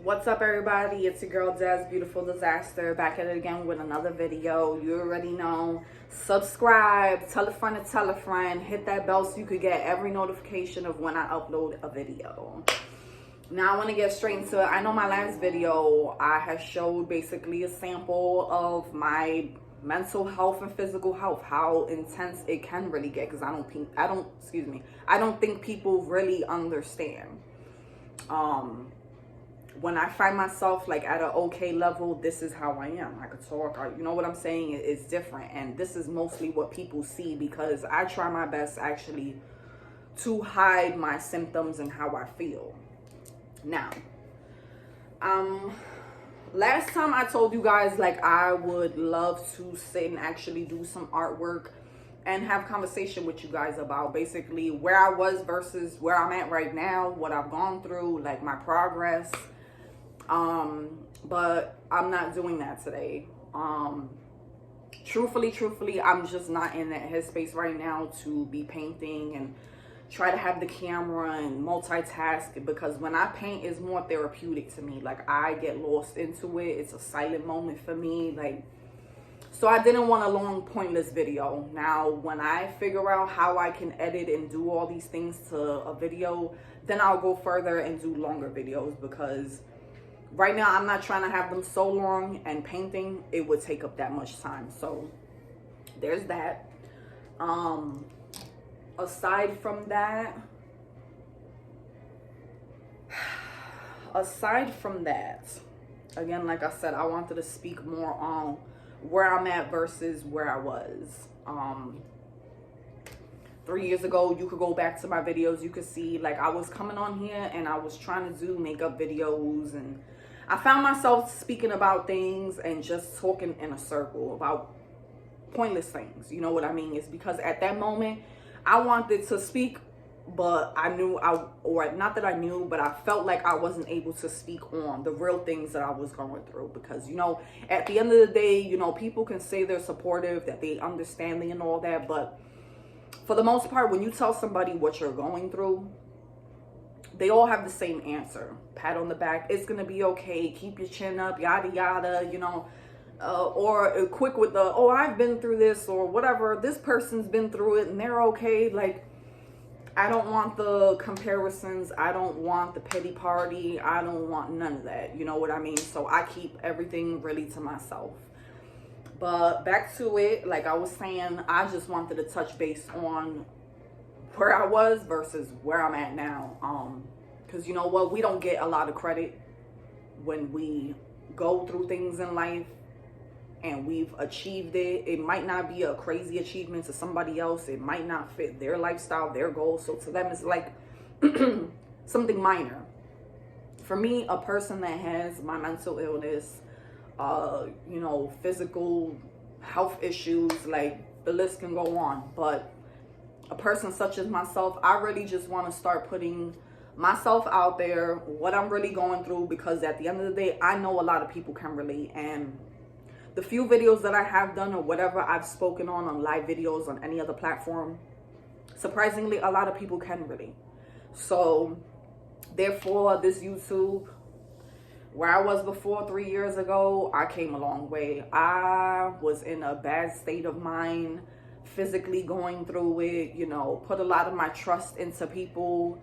What's up, everybody? It's your girl Des Beautiful Disaster, back at it again with another video. You already know. Subscribe, tell a friend, hit that bell so you could get every notification of when I upload a video. Now I want to get straight into it. I know my last video I have showed basically a sample of my mental health and physical health, how intense it can really get, because I don't think people really understand. When I find myself like at an okay level, this is how I am. I could talk, you know what I'm saying? It's different, and this is mostly what people see, because I try my best actually to hide my symptoms and how I feel. Now, last time I told you guys like I would love to sit and actually do some artwork and have conversation with you guys about basically where I was versus where I'm at right now, what I've gone through, like my progress. But I'm not doing that today. Truthfully, I'm just not in that headspace right now to be painting and try to have the camera and multitask, because when I paint, it's more therapeutic to me. Like, I get lost into it. It's a silent moment for me. Like, so I didn't want a long, pointless video. Now, when I figure out how I can edit and do all these things to a video, then I'll go further and do longer videos, because right now I'm not trying to have them so long, and painting, it would take up that much time. So there's that. Aside from that, again, like I said, I wanted to speak more on where I'm at versus where I was. 3 years ago, you could go back to my videos, you could see like I was coming on here and I was trying to do makeup videos, and I found myself speaking about things and just talking in a circle about pointless things. You know what I mean? It's because at that moment I wanted to speak, but I felt like I wasn't able to speak on the real things that I was going through, because, you know, at the end of the day, you know, people can say they're supportive, that they understand me and all that, but for the most part, when you tell somebody what you're going through, they all have the same answer. Pat on the back, it's gonna be okay, keep your chin up, yada yada, you know, or quick with the, oh, I've been through this, or whatever, this person's been through it and they're okay. Like, I don't want the comparisons, I don't want the pity party, I don't want none of that, you know what I mean? So I keep everything really to myself. But back to it, like I was saying, I just wanted to touch base on where I was versus where I'm at now. Because you know what, we don't get a lot of credit when we go through things in life and we've achieved it. It might not be a crazy achievement to somebody else. It might not fit their lifestyle, their goals. So to them, it's like something minor. For me, a person that has my mental illness, you know, physical health issues, like the list can go on. But a person such as myself, I really just want to start putting myself out there, what I'm really going through, because at the end of the day, I know a lot of people can relate. And the few videos that I have done, or whatever I've spoken on live videos on any other platform, surprisingly, a lot of people can relate. So therefore, this YouTube, where I was before 3 years ago, I came a long way. I was in a bad state of mind, physically going through it, you know, put a lot of my trust into people,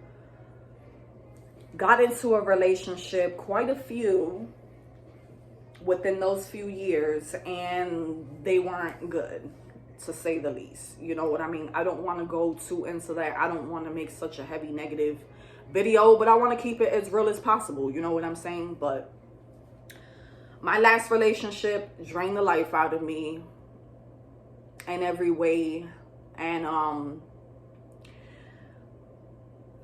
got into a relationship, quite a few within those few years, and they weren't good, to say the least. You know what I mean? I don't want to go too into that. I don't want to make such a heavy negative video, but I want to keep it as real as possible. You know what I'm saying? But my last relationship drained the life out of me in every way, and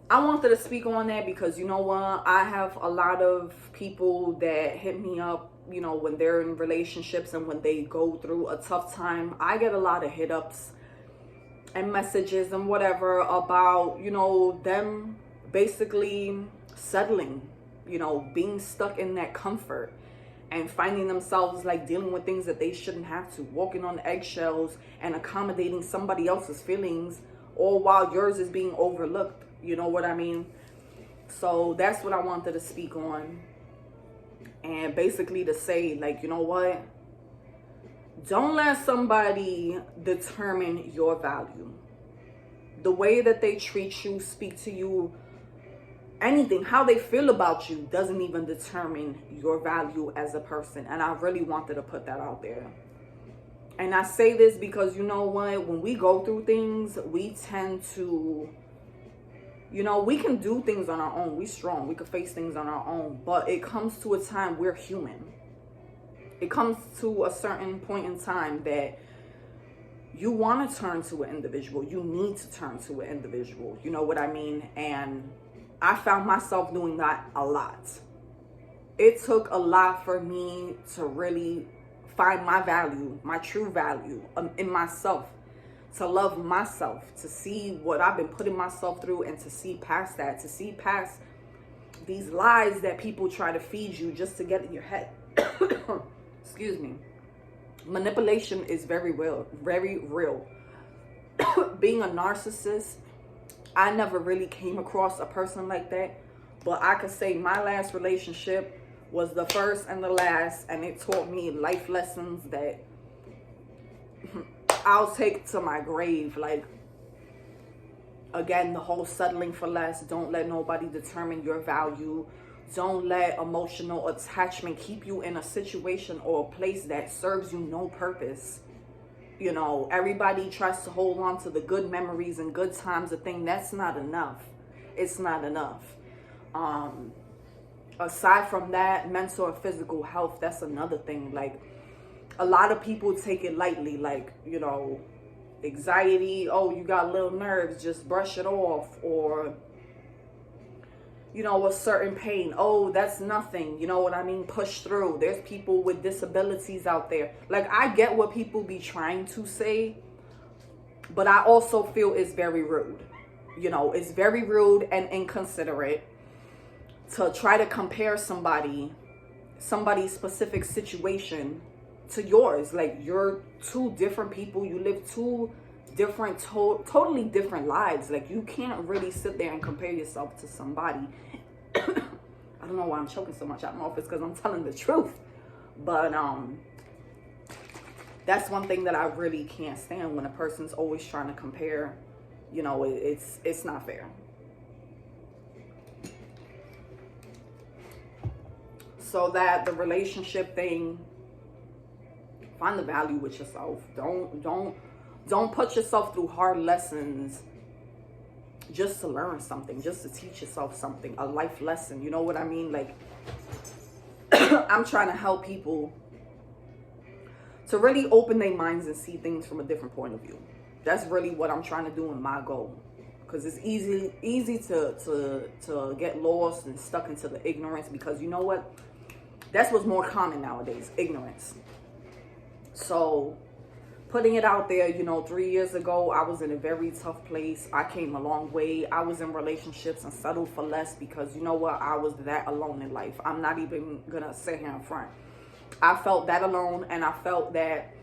I wanted to speak on that because, you know what, I have a lot of people that hit me up, you know, when they're in relationships and when they go through a tough time. I get a lot of hit ups and messages and whatever about, you know, them basically settling, you know, being stuck in that comfort and finding themselves like dealing with things that they shouldn't have to, walking on eggshells and accommodating somebody else's feelings, all while yours is being overlooked. You know what I mean? So that's what I wanted to speak on. And basically to say, like, you know what? Don't let somebody determine your value. The way that they treat you, speak to you, anything, how they feel about you doesn't even determine your value as a person. And I really wanted to put that out there. And I say this because, you know what, when we go through things, we tend to, you know, we can do things on our own. We strong. We can face things on our own. But it comes to a time we're human. It comes to a certain point in time that you want to turn to an individual. You need to turn to an individual. You know what I mean? And I found myself doing that a lot. It took a lot for me to really find my value, my true value in myself, to love myself, to see what I've been putting myself through, and to see past that, to see past these lies that people try to feed you just to get in your head. Excuse me. Manipulation is very real, very real. Being a narcissist, I never really came across a person like that, but I could say my last relationship was the first and the last, and it taught me life lessons that I'll take to my grave. Like, again, the whole settling for less. Don't let nobody determine your value. Don't let emotional attachment keep you in a situation or a place that serves you no purpose. You know, everybody tries to hold on to the good memories and good times. The thing, that's not enough. It's not enough. Aside from that, mental and physical health, that's another thing. Like, a lot of people take it lightly. Like, you know, anxiety, oh, you got little nerves, just brush it off. Or, you know, a certain pain, oh, that's nothing, you know what I mean, push through. There's people with disabilities out there. Like, I get what people be trying to say, but I also feel it's very rude. You know, it's very rude and inconsiderate to try to compare somebody's specific situation to yours. Like, you're two different people. You live two different, totally different lives. Like, you can't really sit there and compare yourself to somebody. I don't know why I'm choking so much. I don't know if it's because I'm telling the truth, but that's one thing that I really can't stand, when a person's always trying to compare. You know, it's not fair. So that the relationship thing, find the value with yourself. Don't put yourself through hard lessons just to learn something, just to teach yourself something, a life lesson. You know what I mean? Like, I'm trying to help people to really open their minds and see things from a different point of view. That's really what I'm trying to do in my goal. Because it's easy to get lost and stuck into the ignorance, because you know what? That's what's more common nowadays, ignorance. So putting it out there, you know, 3 years ago, I was in a very tough place. I came a long way. I was in relationships and settled for less because, you know what, I was that alone in life. I'm not even gonna sit here in front. I felt that alone, and I felt that,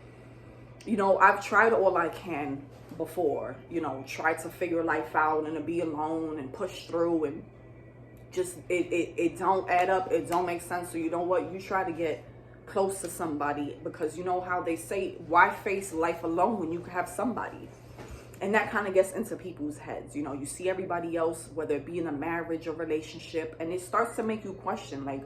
you know, I've tried all I can before, you know, try to figure life out and to be alone and push through, and just it don't add up. It don't make sense. So you know what, you try to get close to somebody, because you know how they say, why face life alone when you can have somebody? And that kind of gets into people's heads. You know, you see everybody else, whether it be in a marriage or relationship, and it starts to make you question, like,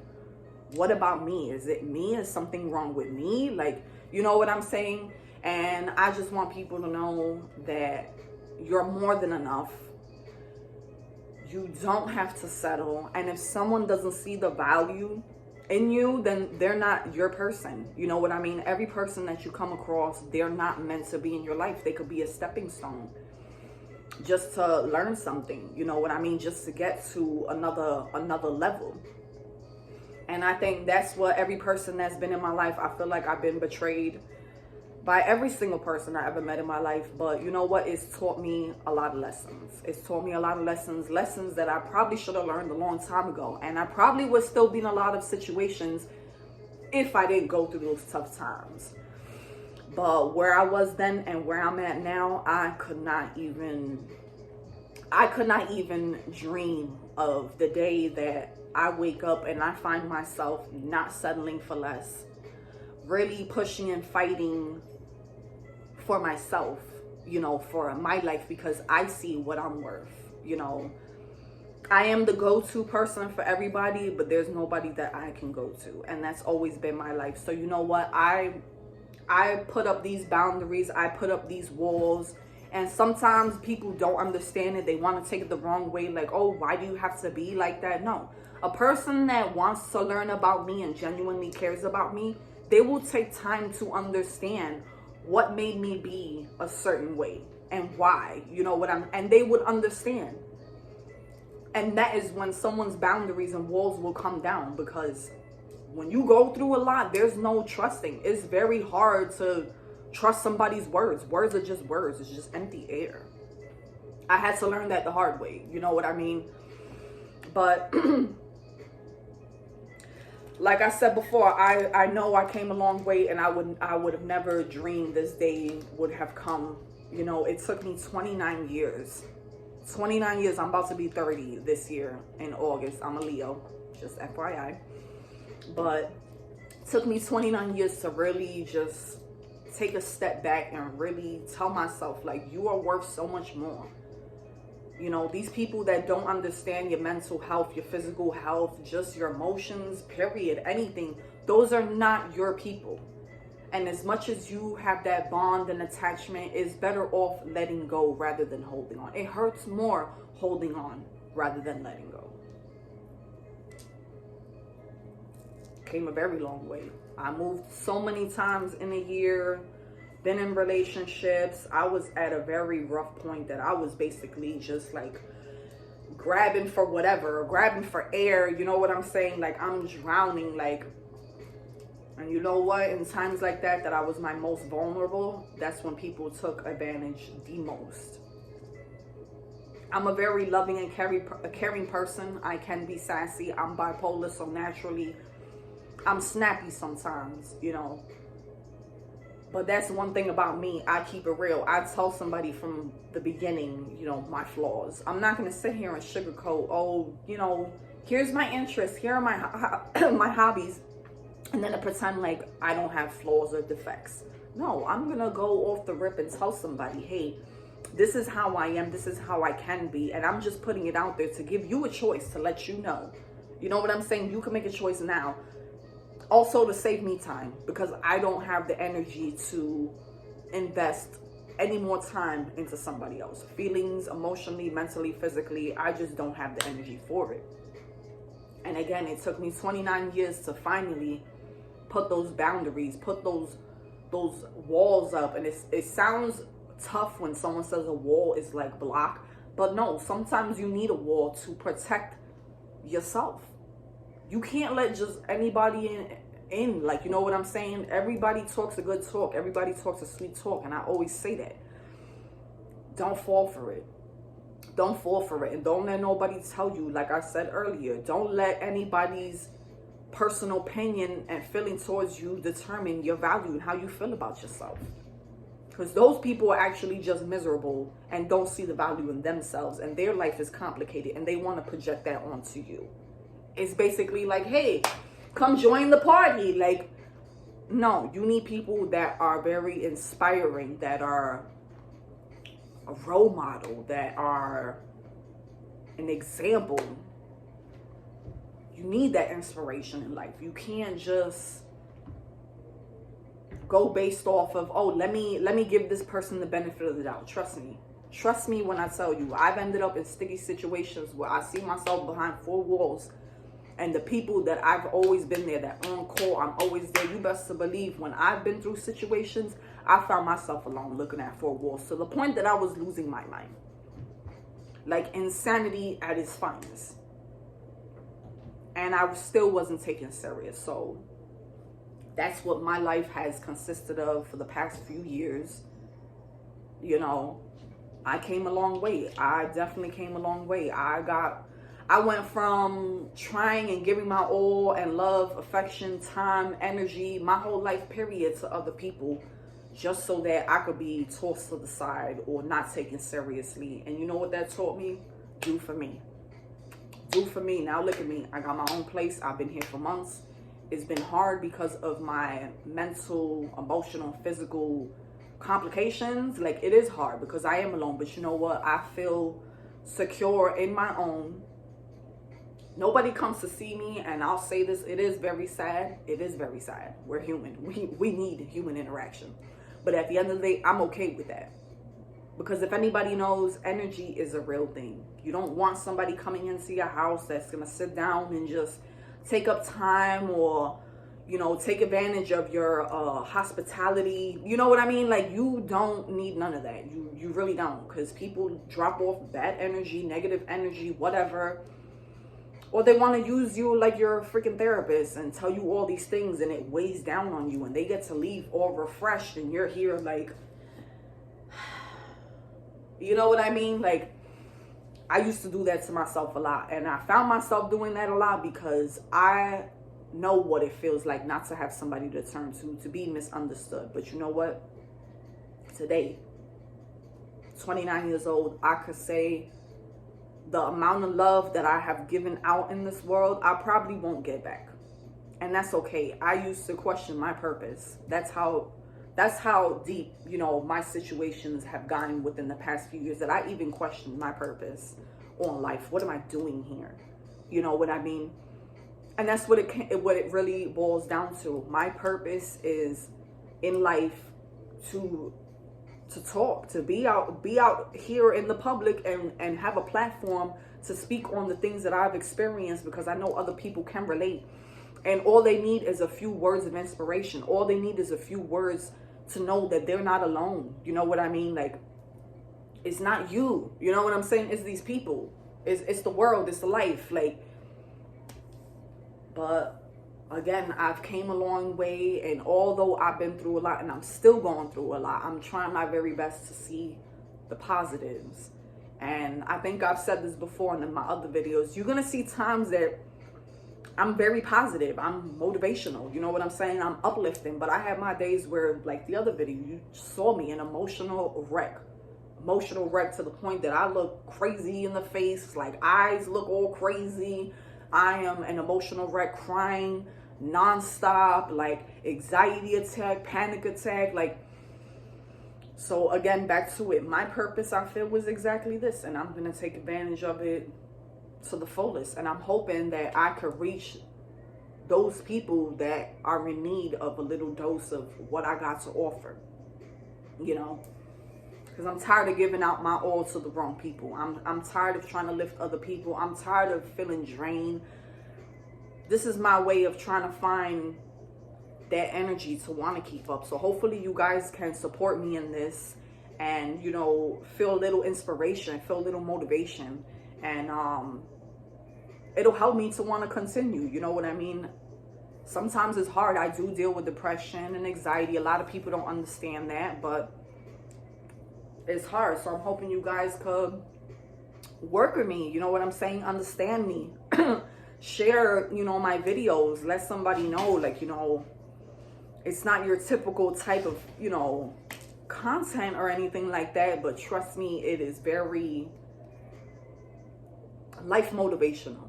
what about me? Is it me? Is something wrong with me? Like, you know what I'm saying? And I just want people to know that you're more than enough. You don't have to settle. And if someone doesn't see the value in you, then they're not your person. You know what I mean? Every person that you come across, they're not meant to be in your life. They could be a stepping stone just to learn something. You know what I mean? Just to get to another level. And I think that's what every person that's been in my life, I feel like I've been betrayed by every single person I ever met in my life. But you know what? It's taught me a lot of lessons. It's taught me a lot of lessons that I probably should have learned a long time ago. And I probably would still be in a lot of situations if I didn't go through those tough times. But where I was then and where I'm at now, I could not even dream of the day that I wake up and I find myself not settling for less, really pushing and fighting for myself, you know, for my life, because I see what I'm worth, you know. I am the go-to person for everybody, but there's nobody that I can go to, and that's always been my life. So you know what, I put up these boundaries, I put up these walls, and sometimes people don't understand it. They want to take it the wrong way, like, oh, why do you have to be like that? No, a person that wants to learn about me and genuinely cares about me, they will take time to understand what made me be a certain way and why, you know what and they would understand. And that is when someone's boundaries and walls will come down, because when you go through a lot, there's no trusting. It's very hard to trust somebody's words. Words are just words. It's just empty air. I had to learn that the hard way. You know what I mean? But like I said before, I know I came a long way, and I would have never dreamed this day would have come. You know, it took me 29 years. 29 years. I'm about to be 30 this year in August. I'm a Leo, just FYI. But it took me 29 years to really just take a step back and really tell myself, like, you are worth so much more. You know, these people that don't understand your mental health, your physical health, just your emotions, period, anything, those are not your people. And as much as you have that bond and attachment, it's better off letting go rather than holding on. It hurts more holding on rather than letting go. Came a very long way. I moved so many times in a year, been in relationships. I was at a very rough point that I was basically just like grabbing for whatever, grabbing for air. You know what I'm saying? Like, I'm drowning, like. And you know what? In times like that I was my most vulnerable, that's when people took advantage the most. I'm a very loving and caring person. I can be sassy. I'm bipolar, so naturally I'm snappy sometimes, you know. But that's one thing about me. I keep it real. I tell somebody from the beginning, you know, my flaws. I'm not going to sit here and sugarcoat, oh, you know, here's my interests, here are my my hobbies, and then to pretend like I don't have flaws or defects. No, I'm going to go off the rip and tell somebody, hey, this is how I am, this is how I can be, and I'm just putting it out there to give you a choice, to let you know. You know what I'm saying? You can make a choice now. Also to save me time, because I don't have the energy to invest any more time into somebody else. Feelings, emotionally, mentally, physically, I just don't have the energy for it. And again, it took me 29 years to finally put those boundaries, put those walls up. And it sounds tough when someone says a wall is like block, but no, sometimes you need a wall to protect yourself. You can't let just anybody in, like, you know what I'm saying? Everybody talks a good talk. Everybody talks a sweet talk. And I always say that. Don't fall for it. Don't fall for it. And don't let nobody tell you, like I said earlier, don't let anybody's personal opinion and feeling towards you determine your value and how you feel about yourself. Because those people are actually just miserable and don't see the value in themselves. And their life is complicated. And they want to project that onto you. It's basically like, hey, come join the party. Like, no, you need people that are very inspiring, that are a role model, that are an example. You need that inspiration in life. You can't just go based off of, oh, let me give this person the benefit of the doubt. Trust me when I tell you, I've ended up in sticky situations where I see myself behind four walls. And the people that I've always been there, that on call, I'm always there. You best to believe when I've been through situations, I found myself alone looking at four walls to the point that I was losing my mind. Like insanity at its finest. And I still wasn't taken serious. So that's what my life has consisted of for the past few years. You know, I came a long way. I definitely came a long way. I went from trying and giving my all and love, affection, time, energy, my whole life period to other people just so that I could be tossed to the side or not taken seriously. And you know what that taught me? Do for me. do for me. Now look at me. I got my own place. I've been here for months. It's been hard because of my mental, emotional, physical complications. Like, it is hard because I am alone. But you know what? I feel secure in my own. Nobody comes to see me, and I'll say this, it is very sad. It is very sad. We're human. We need human interaction. But at the end of the day, I'm okay with that. Because if anybody knows, energy is a real thing. You don't want somebody coming into your house that's going to sit down and just take up time or, you know, take advantage of your hospitality. You know what I mean? Like, you don't need none of that. You really don't. Because people drop off bad energy, negative energy, whatever. Or they want to use you like you're a freaking therapist and tell you all these things, and it weighs down on you, and they get to leave all refreshed, and you're here like, you know what I mean? Like, I used to do that to myself a lot, and I found myself doing that a lot because I know what it feels like not to have somebody to turn to be misunderstood. But you know what? Today, 29 years old, I could say the amount of love that I have given out in this world, I probably won't get back. And that's okay. I used to question my purpose. That's how deep, you know, my situations have gotten within the past few years that I even questioned my purpose on life. What am I doing here? You know what I mean? And that's what it really boils down to. My purpose is in life to talk, to be out here in the public and have a platform to speak on the things that I've experienced, because I know other people can relate. And all they need is a few words of inspiration. All they need is a few words to know that they're not alone. You know what I mean? Like, it's not you. You know what I'm saying? It's these people. It's the world. It's the life. Like, but again, I've came a long way, and although I've been through a lot and I'm still going through a lot, I'm trying my very best to see the positives. And I think I've said this before in my other videos. You're going to see times that I'm very positive. I'm motivational. You know what I'm saying? I'm uplifting. But I have my days where, like the other video, you saw me an emotional wreck. Emotional wreck to the point that I look crazy in the face. Like, eyes look all crazy. I am an emotional wreck, crying nonstop, like anxiety attack, panic attack. Like, so again, back to it. My purpose, I feel, was exactly this, and I'm going to take advantage of it to the fullest. And I'm hoping that I could reach those people that are in need of a little dose of what I got to offer, you know, because I'm tired of giving out my all to the wrong people. I'm tired of trying to lift other people. I'm tired of feeling drained. This is my way of trying to find that energy to want to keep up. So hopefully you guys can support me in this and, you know, feel a little inspiration, feel a little motivation, and it'll help me to want to continue. You know what I mean? Sometimes it's hard. I do deal with depression and anxiety. A lot of people don't understand that, but it's hard. So I'm hoping you guys could work with me. You know what I'm saying? Understand me. Share, you know, my videos. Let somebody know, like, you know, it's not your typical type of, you know, content or anything like that. But trust me, it is very life motivational,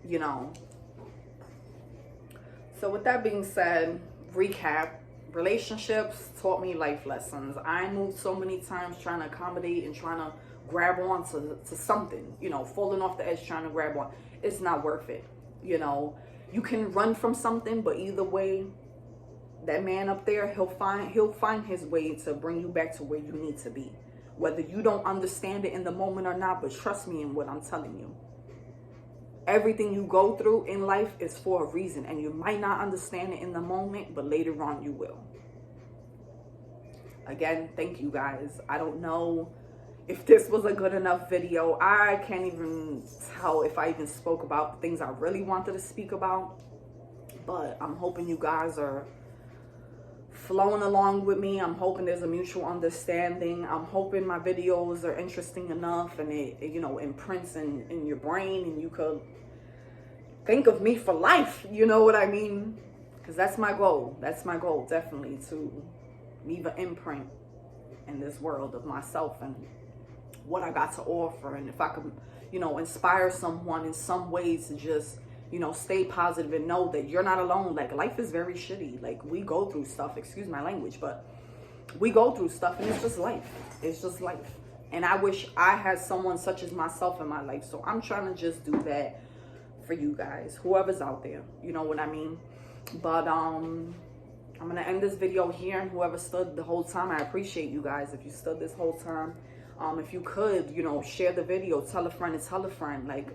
you know. So with that being said, recap. Relationships taught me life lessons. I moved so many times trying to accommodate and trying to grab on to something, you know, falling off the edge trying to grab on. It's not worth it. You know, you can run from something, but either way, that man up there, he'll find his way to bring you back to where you need to be. Whether you don't understand it in the moment or not, but trust me in what I'm telling you. Everything you go through in life is for a reason, and you might not understand it in the moment, but later on you will. Again, thank you guys. I don't know if this was a good enough video. I can't even tell if I even spoke about the things I really wanted to speak about, but I'm hoping you guys are flowing along with me. I'm hoping there's a mutual understanding. I'm hoping my videos are interesting enough and it you know, imprints in your brain, and you could think of me for life. You know what I mean? Because that's my goal. That's my goal, definitely, to leave an imprint in this world of myself and what I got to offer. And if I could, you know, inspire someone in some ways to just, you know, stay positive and know that you're not alone. Like, life is very shitty. Like, we go through stuff, excuse my language, but we go through stuff, and it's just life. It's just life. And I wish I had someone such as myself in my life. So I'm trying to just do that for you guys, whoever's out there, you know what I mean? But I'm gonna end this video here, and whoever stood the whole time, I appreciate you guys. If you stood this whole time, if you could, you know, share the video, tell a friend to tell a friend. Like,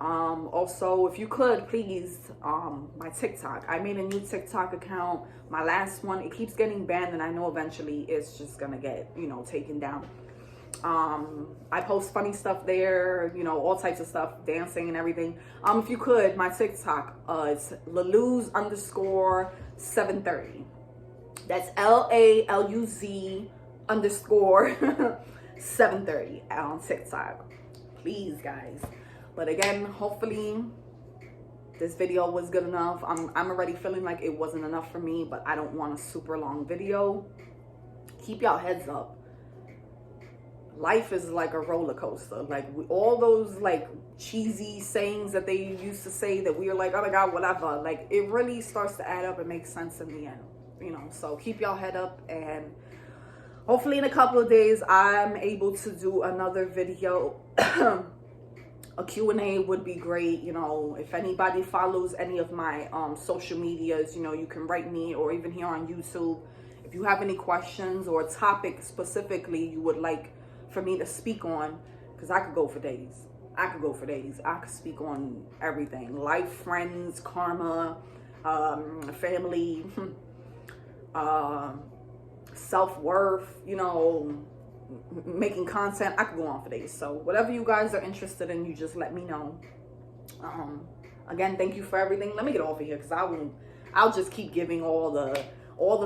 also, if you could, please, my TikTok, I made a new TikTok account. My last one, it keeps getting banned, and I know eventually it's just gonna get, you know, taken down. I post funny stuff there, you know, all types of stuff, dancing and everything. If you could, my TikTok, it's laluz_730. That's LALUZ_730 on TikTok. Please, guys. But again, hopefully this video was good enough. I'm already feeling like it wasn't enough for me, but I don't want a super long video. Keep y'all heads up. Life is like a roller coaster. Like, all those like cheesy sayings that they used to say that we are like, oh my God, whatever. Like, it really starts to add up and make sense in the end, you know. So keep y'all head up, and hopefully in a couple of days I'm able to do another video. A Q&A would be great. You know, if anybody follows any of my social medias, you know, you can write me, or even here on YouTube, if you have any questions or a topic specifically you would like for me to speak on, because I could go for days. I could speak on everything: life, friends, karma, family, self-worth, you know, making content. I could go on for days. So whatever you guys are interested in, you just let me know. Again, thank you for everything. Let me get off of here, because I'll just keep giving all the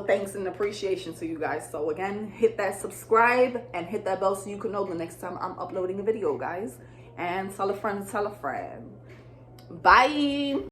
thanks and appreciation to you guys. So again, hit that subscribe and hit that bell so you can know the next time I'm uploading a video, guys. And tell a friend to tell a friend. Bye.